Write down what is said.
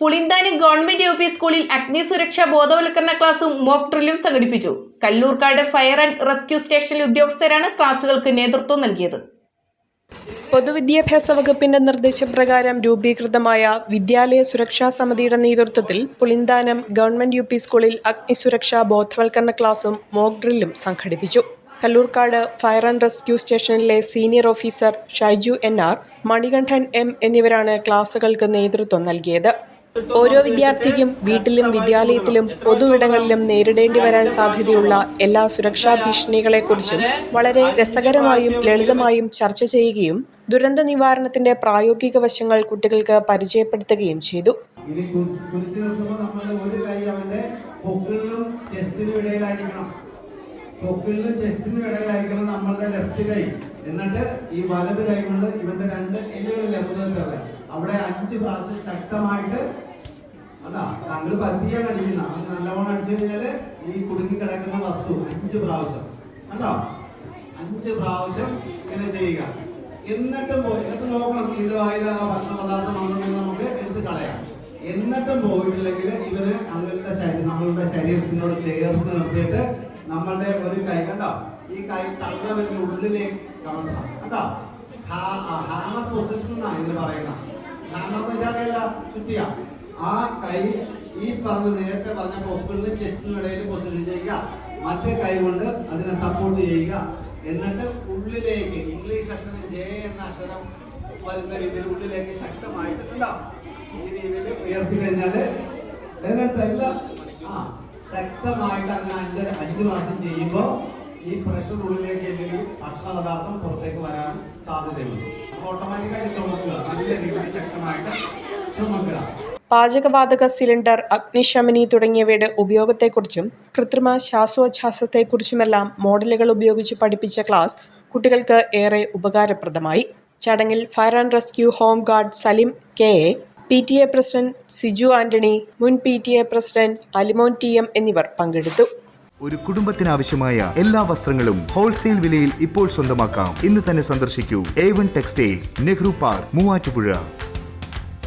Pulinthanam government U P സ്കൂളിൽ അഗ്നിസുരക്ഷാ ബോധവൽക്കരണ ക്ലാസും മോക്ക് ഡ്രില്ലും സംഘടിപ്പിച്ചു. കല്ലൂർക്കാട് ഫയർ ആൻഡ് റെസ്ക്യൂ സ്റ്റേഷനിലെ ഉദ്യോഗസ്ഥരാണ് ക്ലാസുകൾക്ക് നേതൃത്വം നൽകിയത്. പൊതുവിദ്യാഭ്യാസ വകുപ്പിന്റെ നിർദ്ദേശപ്രകാരം രൂപീകൃതമായ വിദ്യാലയ സുരക്ഷാ സമിതിയുടെ നേതൃത്വത്തിൽ പുളിന്താനം ഗവൺമെന്റ് യു പി സ്കൂളിൽ അഗ്നിസുരക്ഷാ ബോധവൽക്കരണ ക്ലാസും മോക്ക് ഡ്രില്ലും സംഘടിപ്പിച്ചു. കല്ലൂർക്കാട് ഫയർ ആൻഡ് റെസ്ക്യൂ സ്റ്റേഷനിലെ senior officer Shaiju NR, Manikandan M എന്നിവരാണ് ക്ലാസുകൾക്ക് നേതൃത്വം നൽകിയത്. ഓരോ വിദ്യാർത്ഥിക്കും വീട്ടിലും വിദ്യാലയത്തിലും പൊതുവിടങ്ങളിലും നേരിടേണ്ടി വരാൻ സാധ്യതയുള്ള എല്ലാ സുരക്ഷാ ഭീഷണികളെക്കുറിച്ചും വളരെ രസകരമായും ലളിതമായും ചർച്ച ചെയ്യുകയും ദുരന്ത നിവാരണത്തിന്റെ പ്രായോഗിക വശങ്ങൾ കുട്ടികൾക്ക് പരിചയപ്പെടുത്തുകയും ചെയ്തു. പൊക്കിളിലും ചെസ്റ്റിനും ഇടയിലായിരിക്കണം നമ്മളുടെ ലെഫ്റ്റ് കൈ. എന്നിട്ട് ഈ വലത് കൈ കൊണ്ട് ഇവന്റെ രണ്ട് എല്ലുകളിലെ മുതലേ അവിടെ 5 പ്രാവശ്യം ശക്തമായിട്ട് അല്ല താങ്കൾ പതിയാണ് അടിക്കുന്ന. നല്ലവണ്ണം അടിച്ചു കഴിഞ്ഞാല് ഈ കുടുങ്ങി കിടക്കുന്ന വസ്തു 5 പ്രാവശ്യം കണ്ടോ, 5 പ്രാവശ്യം ഇങ്ങനെ ചെയ്യുക. എന്നിട്ടും നോക്കണം ഇത് വായില ഭക്ഷണ പദാർത്ഥം വന്നിട്ടുണ്ടെങ്കിൽ നമുക്ക് എടുത്ത് കളയാം. എന്നിട്ടും പോയിട്ടില്ലെങ്കിൽ ഇവര് നമ്മളുടെ ശരീരത്തിനോട് ചേർത്ത് നിർത്തിയിട്ട് നമ്മളുടെ ഒരു കൈ കണ്ടോ, ഈ കൈ തള്ളവരുടെ ഉള്ളിലേക്ക് കമർത്തണം കേട്ടോ. ഹാമർ പൊസിഷൻ എന്നാണ് ഇതിന് പറയുന്നത്. ഹാമർ എന്ന് വെച്ചാൽ ചുറ്റിയ ആ കൈ ഈ നേരത്തെ പറഞ്ഞ പൊക്കിളിനും ചെസ്റ്റിനും ഇടയിൽ പൊസിഷൻ ചെയ്യുക. മറ്റേ കൈ കൊണ്ട് അതിനെ സപ്പോർട്ട് ചെയ്യുക. എന്നിട്ട് ഉള്ളിലേക്ക് ഇംഗ്ലീഷ് അക്ഷരം J എന്ന അക്ഷരം വരുന്ന രീതിയിൽ ഉള്ളിലേക്ക് ശക്തമായിട്ട് ഉണ്ടാവും. ഈ രീതിയിൽ ഉയർത്തി കഴിഞ്ഞാല് അതിനടുത്തെല്ലാം ശക്തമായിട്ട് അങ്ങനെ 5 പ്രാവശ്യം ചെയ്യുമ്പോൾ ഈ പ്രഷർ ഉള്ളിലേക്ക് അല്ലെങ്കിൽ ഭക്ഷണ പദാർത്ഥം പുറത്തേക്ക് വരാൻ സാധ്യതയുണ്ട്. ഓട്ടോമാറ്റിക്കായിട്ട് ചുമക്കുക, നല്ല രീതിയിൽ ശക്തമായിട്ട് ചുമക്കുക. പാചകവാതക സിലിണ്ടർ, അഗ്നിശമനി തുടങ്ങിയവയുടെ ഉപയോഗത്തെക്കുറിച്ചും കൃത്രിമ ശ്വാസോച്ഛ്വാസത്തെക്കുറിച്ചുമെല്ലാം മോഡലുകൾ ഉപയോഗിച്ച് പഠിപ്പിച്ച ക്ലാസ് കുട്ടികൾക്ക് ഏറെ ഉപകാരപ്രദമായി. ചടങ്ങിൽ fire and rescue home guard Salim KA, PTA president Siju Antony, മുൻ PTA പ്രസിഡന്റ് അലിമോൻ TM എന്നിവർ പങ്കെടുത്തു. ഒരു കുടുംബത്തിനാവശ്യമായ എല്ലാ വസ്ത്രങ്ങളും ഹോൾസെയിൽ വിലയിൽ ഇപ്പോൾ സ്വന്തമാക്കാം. ഇന്ന് തന്നെ സന്ദർശിക്കൂ A1 textiles, Nehru park, Muvattupuzha.